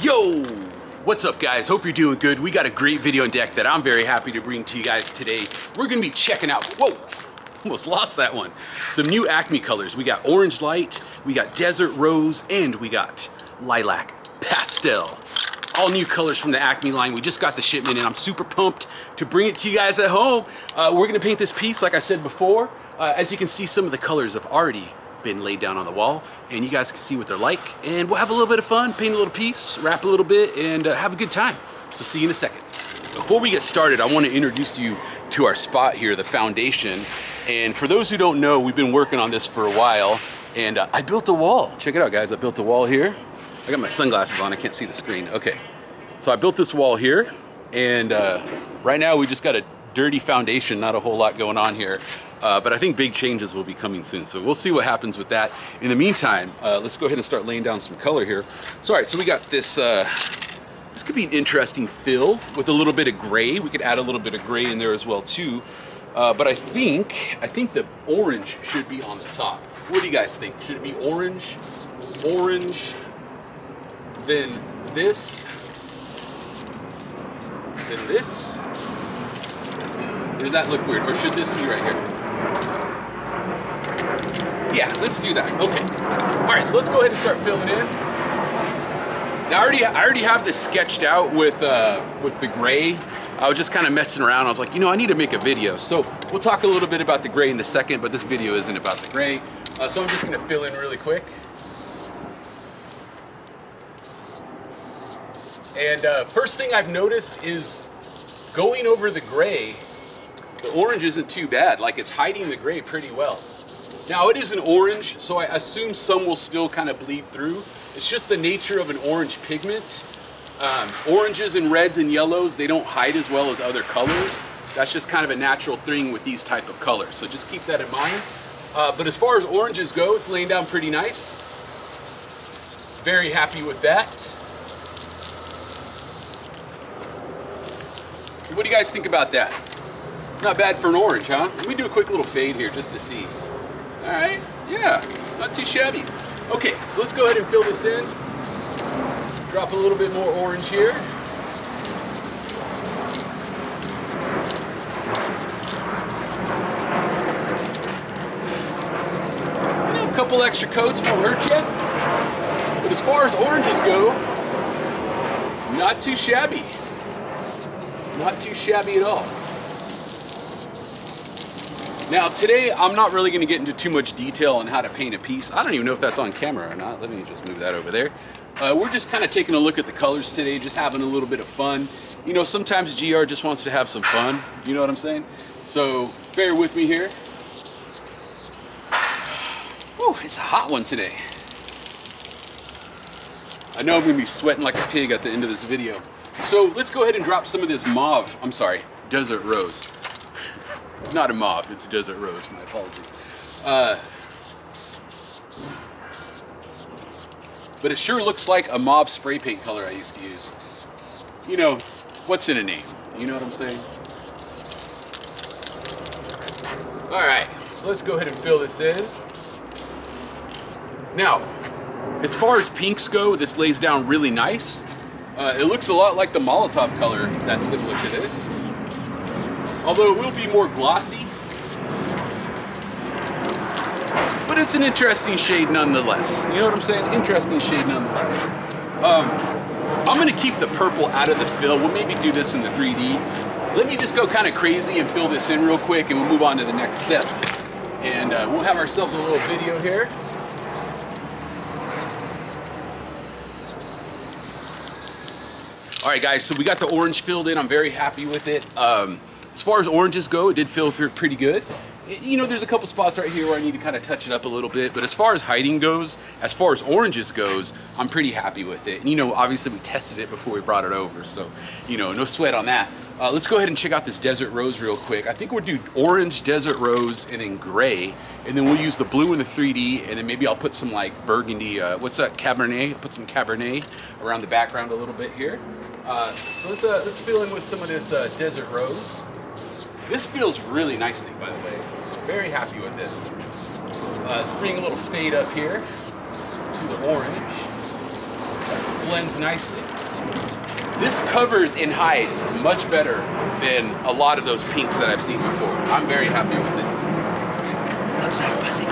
Yo! What's up, guys? Hope you're doing good. We got a great video on deck that I'm very happy to bring to you guys today. We're gonna be checking out, whoa! Almost lost that one. Some new ACME colors. We got Orange Light, we got Desert Rose, and we got Lilac Pastel. All new colors from the ACME line. We just got the shipment and I'm super pumped to bring it to you guys at home. We're gonna paint this piece, like I said before. As you can see, some of the colors have already been laid down on the wall and you guys can see what they're like, and we'll have a little bit of fun, paint a little piece, wrap a little bit, and have a good time. So see you in a second. Before we get started, I want to introduce you to our spot here, the foundation. And for those who don't know, we've been working on this for a while, and I built a wall. Check it out, guys. I built a wall here. I got my sunglasses on, I can't see the screen. Okay, so I built this wall here, and right now we just got a dirty foundation, not a whole lot going on here. But I think big changes will be coming soon, so we'll see what happens with that. In the meantime, let's go ahead and start laying down some color here. So all right, so we got this, this could be an interesting fill with a little bit of gray. We could add a little bit of gray in there as well too. But I think the orange should be on the top. What do you guys think? Should it be orange, then this, then this? Or does that look weird? Or should this be right here? Yeah, let's do that. Okay. All right, so let's go ahead and start filling in. Now, I already have this sketched out with the gray. I was just kind of messing around. I was like, you know, I need to make a video. So we'll talk a little bit about the gray in a second, but this video isn't about the gray. So I'm just gonna fill in really quick. And first thing I've noticed is going over the gray, the orange isn't too bad. Like, it's hiding the gray pretty well. Now, it is an orange, so I assume some will still kind of bleed through. It's just the nature of an orange pigment. Oranges and reds and yellows, they don't hide as well as other colors. That's just kind of a natural thing with these type of colors. So just keep that in mind. But as far as oranges go, it's laying down pretty nice. Very happy with that. So what do you guys think about that? Not bad for an orange, huh? Let me do a quick little fade here just to see. All right, yeah, not too shabby. Okay, so let's go ahead and fill this in. Drop a little bit more orange here. You know, a couple extra coats won't hurt you. But as far as oranges go, not too shabby. Not too shabby at all. Now today, I'm not really gonna get into too much detail on how to paint a piece. I don't even know if that's on camera or not. Let me just move that over there. We're just kind of taking a look at the colors today, just having a little bit of fun. You know, sometimes GR just wants to have some fun. You know what I'm saying? So bear with me here. Whew, it's a hot one today. I know I'm gonna be sweating like a pig at the end of this video. So let's go ahead and drop some of this mauve, I'm sorry, Desert Rose. It's not a mauve, it's Desert Rose, my apologies. But it sure looks like a mauve spray paint color I used to use. You know, what's in a name? You know what I'm saying? All right, so let's go ahead and fill this in. Now, as far as pinks go, this lays down really nice. It looks a lot like the Molotov color that's similar to this. Although it will be more glossy. But it's an interesting shade nonetheless. You know what I'm saying? Interesting shade nonetheless. I'm gonna keep the purple out of the fill. We'll maybe do this in the 3D. Let me just go kind of crazy and fill this in real quick and we'll move on to the next step. And we'll have ourselves a little video here. All right, guys, so we got the orange filled in. I'm very happy with it. As far as oranges go, it did feel pretty good. You know, there's a couple spots right here where I need to kind of touch it up a little bit, but as far as hiding goes, as far as oranges goes, I'm pretty happy with it. And you know, obviously we tested it before we brought it over, so, you know, no sweat on that. Let's go ahead and check out this Desert Rose real quick. I think we'll do orange, Desert Rose, and then gray, and then we'll use the blue in the 3D, and then maybe I'll put some like burgundy, what's that, Cabernet? I'll put some Cabernet around the background a little bit here. So let's fill in with some of this Desert Rose. This feels really nicely, by the way. Very happy with this. Let's bring a little fade up here to the orange. blends nicely. This covers and hides much better than a lot of those pinks that I've seen before. I'm very happy with this. Looks like pussy.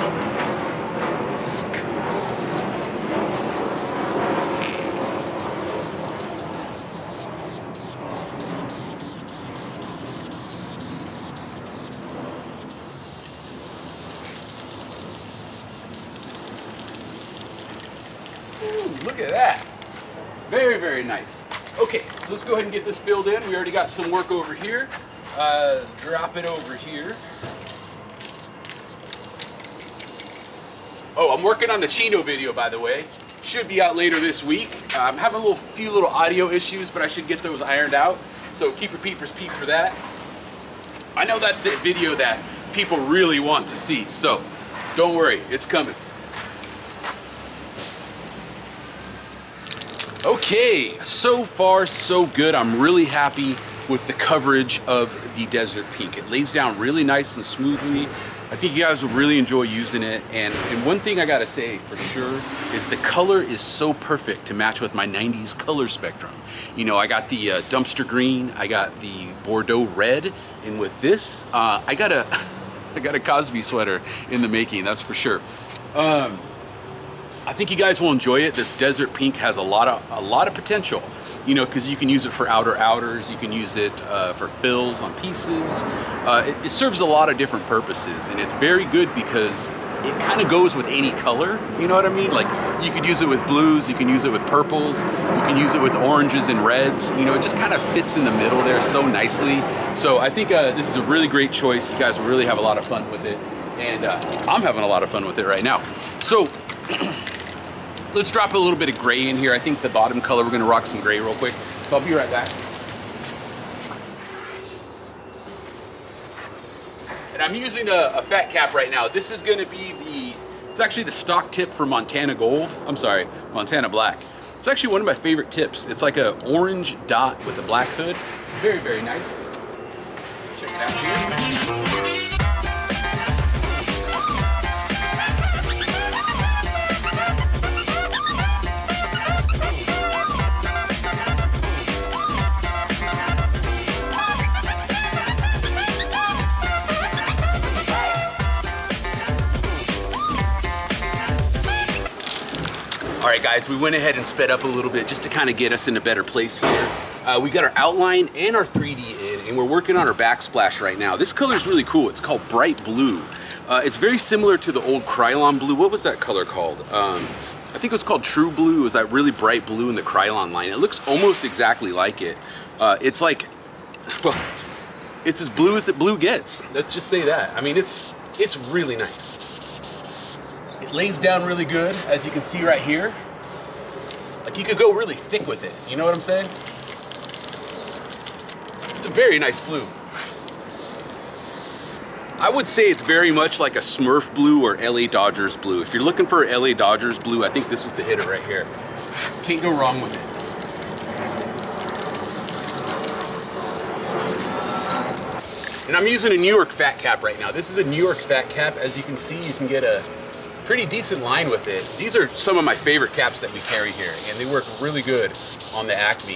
Ooh, look at that. Very, very nice. Okay, so let's go ahead and get this filled in. We already got some work over here. Drop it over here. Oh, I'm working on the Chino video, by the way. Should be out later this week. I'm having a few little audio issues, but I should get those ironed out. So keep your peepers peep for that. I know that's the video that people really want to see, so don't worry, it's coming. Okay, so far so good. I'm really happy with the coverage of the Desert Pink. It lays down really nice and smoothly. I think you guys will really enjoy using it. And one thing I gotta say for sure is the color is so perfect to match with my 90s color spectrum. You know, I got the dumpster green, I got the Bordeaux red, and with this, I got a Cosby sweater in the making, that's for sure. I think you guys will enjoy it. This Desert Pink has a lot of potential, you know, because you can use it for outers, you can use it for fills on pieces. It serves a lot of different purposes, and it's very good because it kind of goes with any color, you know what I mean? Like, you could use it with blues, you can use it with purples, you can use it with oranges and reds, you know, it just kind of fits in the middle there so nicely. So I think this is a really great choice. You guys will really have a lot of fun with it, and I'm having a lot of fun with it right now. So let's drop a little bit of gray in here. I think the bottom color, we're gonna rock some gray real quick. So I'll be right back. And I'm using a fat cap right now. This is gonna be it's actually the stock tip for Montana Gold. I'm sorry, Montana Black. It's actually one of my favorite tips. It's like an orange dot with a black hood. Very, very nice. Check it out here. All right, guys, we went ahead and sped up a little bit just to kind of get us in a better place here. We got our outline and our 3D in, and we're working on our backsplash right now. This color is really cool. It's called Bright Blue. It's very similar to the old Krylon Blue. What was that color called? I think it was called True Blue. It was that really bright blue in the Krylon line. It looks almost exactly like it. It's like, well, it's as blue as the blue gets. Let's just say that. I mean, it's really nice. It lays down really good, as you can see right here. Like, you could go really thick with it, you know what I'm saying? It's a very nice blue. I would say it's very much like a Smurf blue or LA Dodgers blue. If you're looking for LA Dodgers blue, I think this is the hitter right here. Can't go wrong with it. And I'm using a New York fat cap right now. This is a New York fat cap. As you can see, you can get a pretty decent line with it. These are some of my favorite caps that we carry here, and they work really good on the ACME.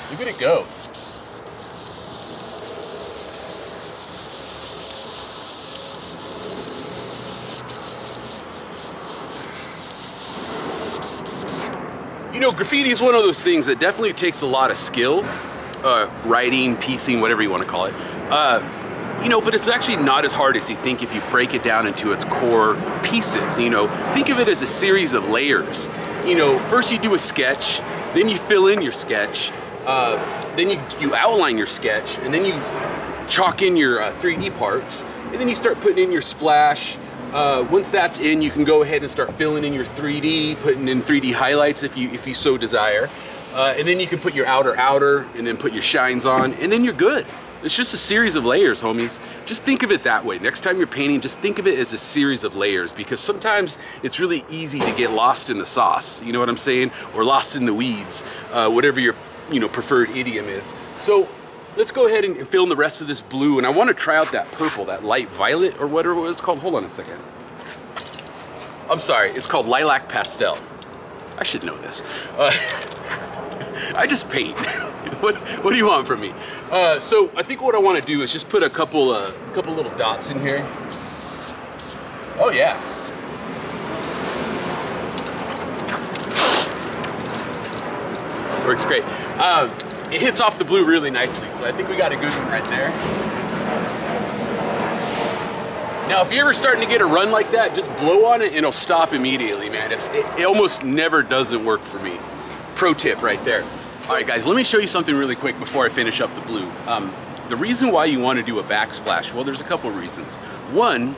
Look at it go. You know, graffiti is one of those things that definitely takes a lot of skill, writing, piecing, whatever you want to call it. You know, but it's actually not as hard as you think if you break it down into its core pieces. You know, think of it as a series of layers. You know, first you do a sketch, then you fill in your sketch, then you outline your sketch, and then you chalk in your 3D parts, and then you start putting in your splash. Once that's in, you can go ahead and start filling in your 3D, putting in 3D highlights if you so desire. And then you can put your outer, and then put your shines on, and then you're good. It's just a series of layers, homies. Just think of it that way. Next time you're painting, just think of it as a series of layers, because sometimes it's really easy to get lost in the sauce, you know what I'm saying? Or lost in the weeds, whatever your preferred idiom is. So let's go ahead and fill in the rest of this blue, and I want to try out that purple, that light violet, or whatever it was called. Hold on a second. I'm sorry, it's called Lilac Pastel. I should know this. I just paint. what do you want from me? So I think what I want to do is just put a couple little dots in here. Oh yeah. Works great. It hits off the blue really nicely, so I think we got a good one right there. Now, if you're ever starting to get a run like that, just blow on it and it'll stop immediately, man. It almost never doesn't work for me. Pro tip right there. All right, guys, let me show you something really quick before I finish up the blue. The reason why you want to do a backsplash, well, there's a couple of reasons. One,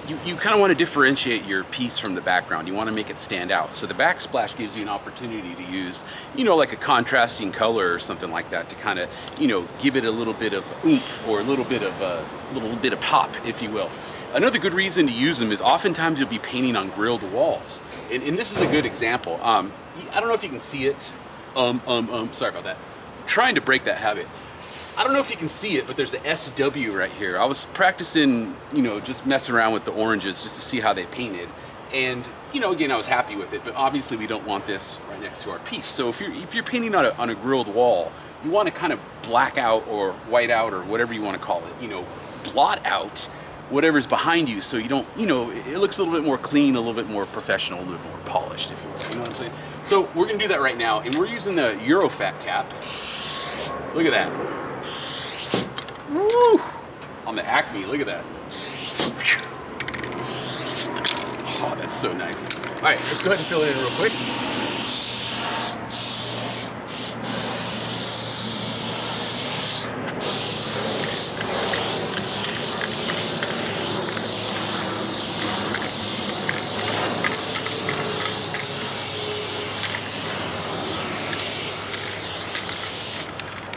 you kind of want to differentiate your piece from the background. You want to make it stand out. So the backsplash gives you an opportunity to use, you know, like a contrasting color or something like that to kind of, you know, give it a little bit of oomph or a little bit of pop, if you will. Another good reason to use them is oftentimes you'll be painting on grilled walls. And this is a good example. I don't know if you can see it. Sorry about that. I'm trying to break that habit. I don't know if you can see it, but there's the SW right here. I was practicing, you know, just messing around with the oranges just to see how they painted. And, you know, again, I was happy with it, but obviously we don't want this right next to our piece. So if you're painting on a grilled wall, you want to kind of black out or white out or whatever you want to call it, you know, blot out whatever's behind you so you don't, you know, it looks a little bit more clean, a little bit more professional, a little bit more polished, if you will. You know what I'm saying? So we're going to do that right now, and we're using the Eurofat cap. Look at that. Woo! On the Acme, look at that. Oh, that's so nice. All right, let's go ahead and fill it in real quick.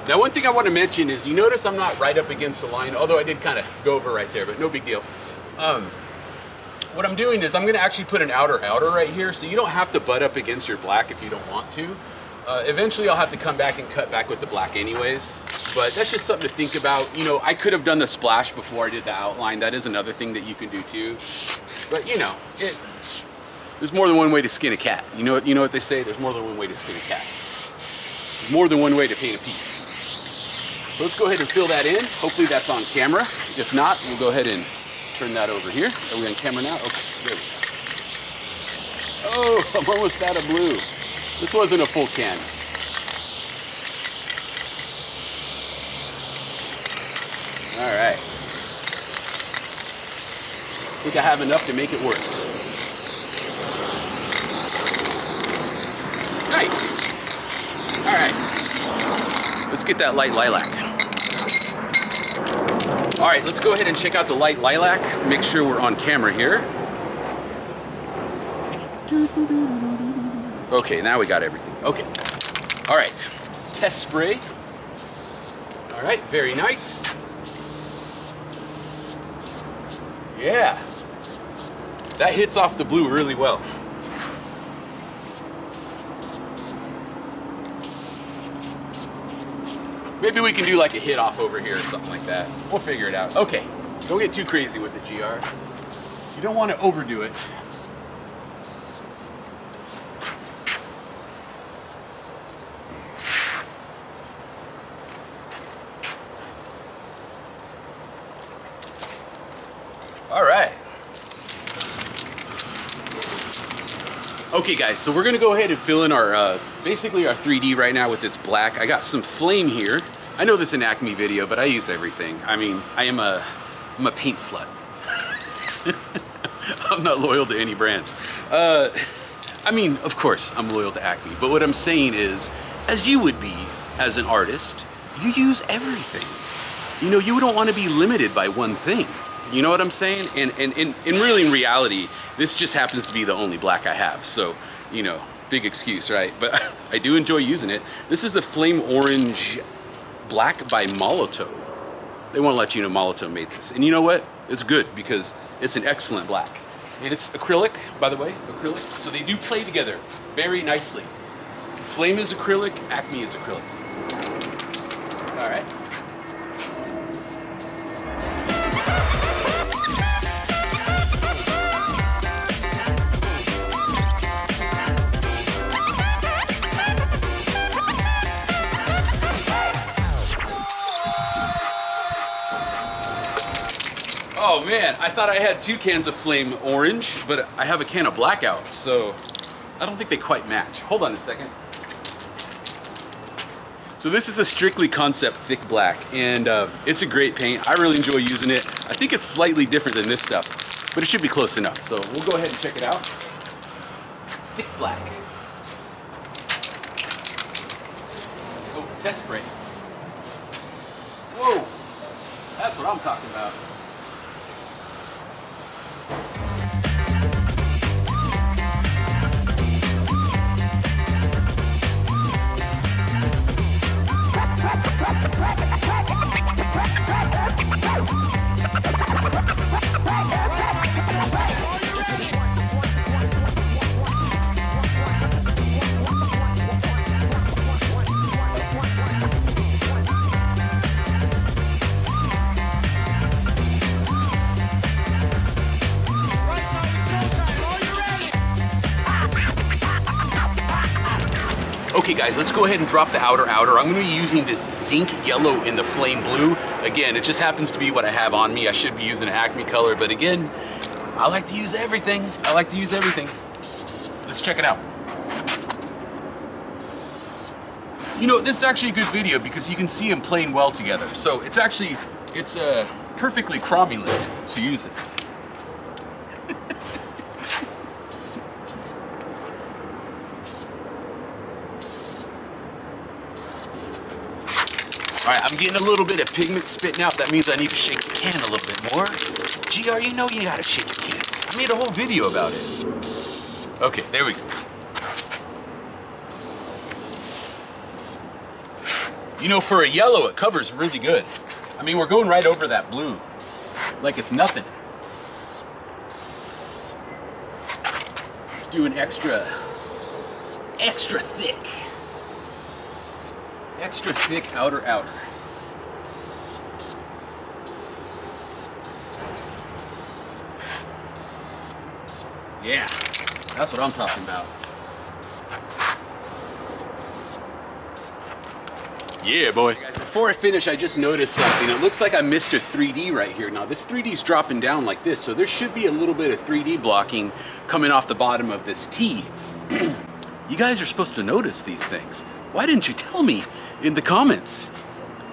Now, one thing I want to mention is, you notice I'm not right up against the line, although I did kind of go over right there, but no big deal. What I'm doing is I'm going to actually put an outer right here, so you don't have to butt up against your black if you don't want to. Eventually, I'll have to come back and cut back with the black anyways, but that's just something to think about. You know, I could have done the splash before I did the outline. That is another thing that you can do too. But, you know, there's more than one way to skin a cat. You know what they say? There's more than one way to skin a cat. There's more than one way to paint a piece. So let's go ahead and fill that in. Hopefully that's on camera. If not, we'll go ahead and turn that over here. Are we on camera now? Okay, there we go. Oh, I'm almost out of blue. This wasn't a full can. All right. I think I have enough to make it work. Nice. All right. Let's get that light lilac. All right, let's go ahead and check out the light lilac. Make sure we're on camera here. Okay, now we got everything. Okay. All right, test spray. All right, very nice. Yeah, that hits off the blue really well. Maybe we can do like a hit off over here or something like that. We'll figure it out. Okay, don't get too crazy with the GR. You don't want to overdo it. All right. Okay guys, so we're gonna go ahead and fill in our, basically our 3D right now with this black. I got some flame here. I know this is an Acme video, but I use everything. I mean, I'm a paint slut. I'm not loyal to any brands. I mean, of course, I'm loyal to Acme, but what I'm saying is, as you would be as an artist, you use everything. You know, you don't want to be limited by one thing. You know what I'm saying? And really, in reality, this just happens to be the only black I have. So, you know, big excuse, right? But I do enjoy using it. This is the Flame Orange Black by Molotov. They want to let you know Molotov made this. And you know what? It's good because it's an excellent black. And it's acrylic, by the way, acrylic. So they do play together very nicely. Flame is acrylic, Acme is acrylic. All right. Oh man, I thought I had 2 cans of flame orange, but I have a can of blackout, so I don't think they quite match. Hold on a second. So this is a strictly concept thick black, and it's a great paint. I really enjoy using it. I think it's slightly different than this stuff, but it should be close enough. So we'll go ahead and check it out. Thick black. Oh, test spray. Whoa, that's what I'm talking about. Okay guys, let's go ahead and drop the outer. I'm gonna be using this zinc yellow in the flame blue. Again, it just happens to be what I have on me. I should be using an Acme color, but again, I like to use everything. Let's check it out. You know, this is actually a good video because you can see them playing well together. So it's perfectly cromulent to use it. All right, I'm getting a little bit of pigment spitting out. That means I need to shake the can a little bit more. GR, you know you gotta shake your cans. I made a whole video about it. Okay, there we go. You know, for a yellow, it covers really good. I mean, we're going right over that blue like it's nothing. Let's do an extra thick. Extra thick outer. Yeah, that's what I'm talking about. Yeah, boy. Guys, before I finish, I just noticed something. It looks like I missed a 3D right here. Now, this 3D is dropping down like this, so there should be a little bit of 3D blocking coming off the bottom of this T. You guys are supposed to notice these things. Why didn't you tell me in the comments?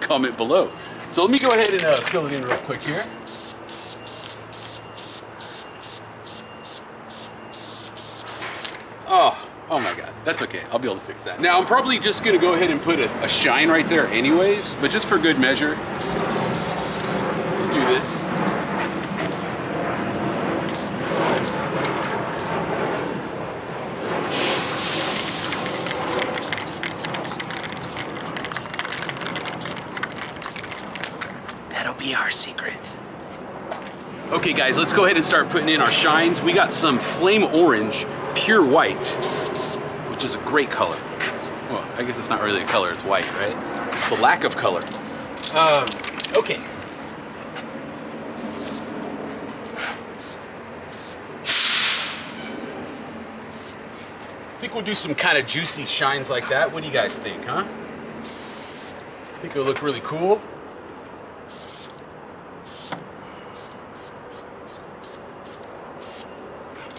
Comment below. So let me go ahead and fill it in real quick here. Oh my God, that's okay. I'll be able to fix that. Now I'm probably just gonna go ahead and put a shine right there anyways, but just for good measure, let's do this. Be our secret. Okay guys, let's go ahead and start putting in our shines. We got some flame orange, pure white, which is a great color. Well, I guess it's not really a color, it's white, right? It's a lack of color. Okay. I think we'll do some kind of juicy shines like that. What do you guys think, huh? I think it'll look really cool.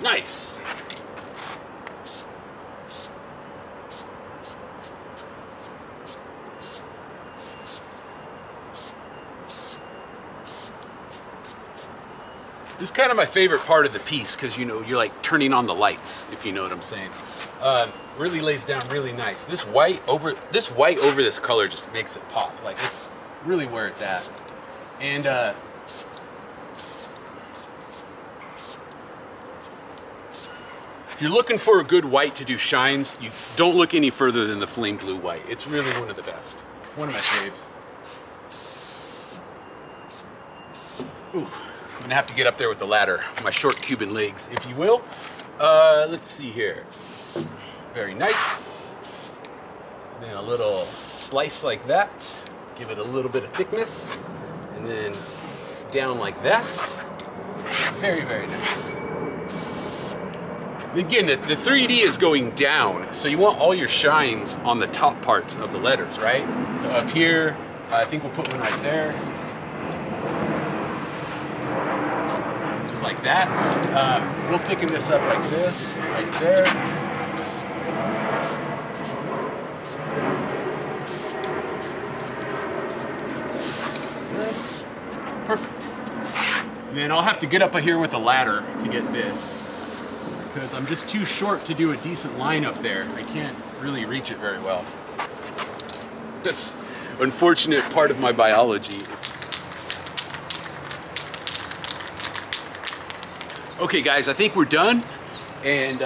Nice. This is kind of my favorite part of the piece because, you know, you're like turning on the lights, if you know what I'm saying. Really lays down really nice. This white over this color just makes it pop. Like, it's really where it's at. And if you're looking for a good white to do shines, you don't look any further than the flame blue white. It's really one of the best. One of my faves. Ooh, I'm gonna have to get up there with the ladder. My short Cuban legs, if you will. Let's see here. Very nice. And then a little slice like that. Give it a little bit of thickness. And then down like that. Very, very nice. Again, the 3D is going down, so you want all your shines on the top parts of the letters, right? So up here, I think we'll put one right there. like that. We'll thicken this up like this, right there. Perfect. And then I'll have to get up here with a ladder to get this, because I'm just too short to do a decent line up there. I can't really reach it very well. That's an unfortunate part of my biology. Okay guys, I think we're done, and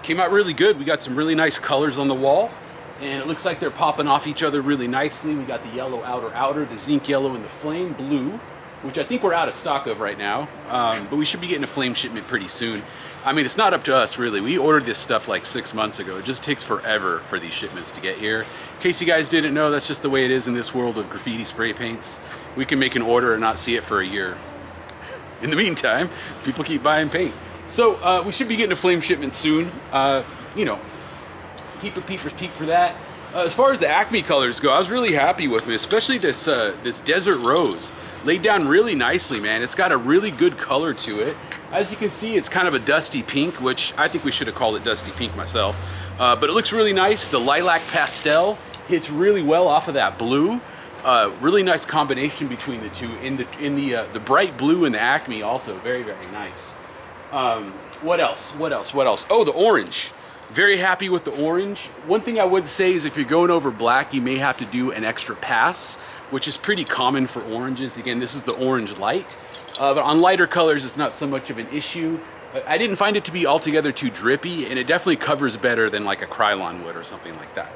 came out really good. We got some really nice colors on the wall, and it looks like they're popping off each other really nicely. We got the yellow outer, the zinc yellow, and the flame blue, which I think we're out of stock of right now, but we should be getting a flame shipment pretty soon. I mean, it's not up to us really. We ordered this stuff like 6 months ago. It just takes forever for these shipments to get here. In case you guys didn't know, that's just the way it is in this world of graffiti spray paints. We can make an order and not see it for a year. In the meantime, people keep buying paint. So we should be getting a flame shipment soon. You know, keep a peeper's peek for that. As far as the ACME colors go, I was really happy with them, especially this this Desert Rose. Laid down really nicely, man. It's got a really good color to it. As you can see, it's kind of a dusty pink, which I think we should have called it dusty pink myself. But it looks really nice. The lilac pastel hits really well off of that blue. Really nice combination between the two. In the bright blue and the ACME also very, very nice. What else? Oh, the orange. Very happy with the orange. One thing I would say is if you're going over black, you may have to do an extra pass, which is pretty common for oranges. Again, this is the orange light. But on lighter colors, it's not so much of an issue. I didn't find it to be altogether too drippy, and it definitely covers better than like a Krylon would or something like that,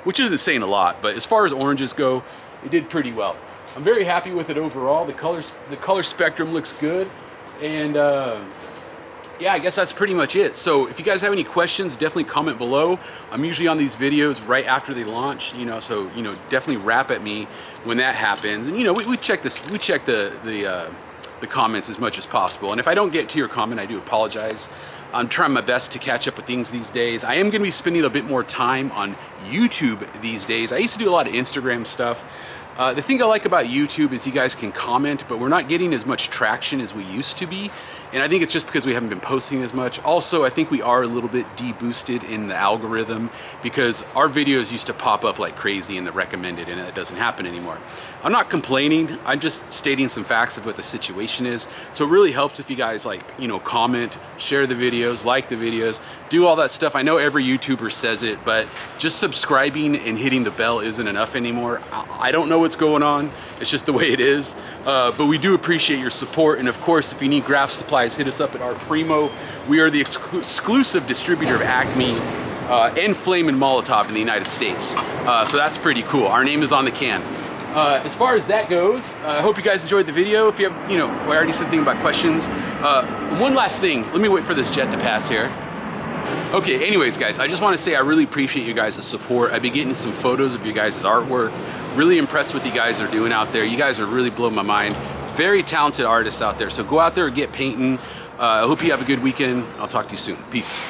which isn't saying a lot, but as far as oranges go, it did pretty well. I'm very happy with it overall. The color spectrum looks good, and yeah, I guess that's pretty much it. So if you guys have any questions, definitely comment below. I'm usually on these videos right after they launch, you know, so, you know, definitely rap at me when that happens. And, you know, we check the comments as much as possible. And if I don't get to your comment, I do apologize. I'm trying my best to catch up with things these days. I am gonna be spending a bit more time on YouTube these days. I used to do a lot of Instagram stuff. The thing I like about YouTube is you guys can comment, but we're not getting as much traction as we used to be. And I think it's just because we haven't been posting as much. Also, I think we are a little bit de-boosted in the algorithm because our videos used to pop up like crazy in the recommended, and it doesn't happen anymore. I'm not complaining. I'm just stating some facts of what the situation is. So it really helps if you guys like, you know, comment, share the videos, like the videos, do all that stuff. I know every YouTuber says it, but just subscribing and hitting the bell isn't enough anymore. I don't know what's going on. It's just the way it is. But we do appreciate your support. And of course, if you need graph supplies, hit us up at ArtPrimo. We are the exclusive distributor of ACME and Flame and Molotov in the United States. So that's pretty cool. Our name is on the can. As far as that goes, I hope you guys enjoyed the video. If you have, you know, I already said something about questions. One last thing, let me wait for this jet to pass here. Okay, anyways guys, I just want to say I really appreciate you guys' support. I've been getting some photos of you guys' artwork. Really impressed with what you guys are doing out there. You guys are really blowing my mind. Very talented artists out there. So go out there and get painting. I hope you have a good weekend. I'll talk to you soon. Peace.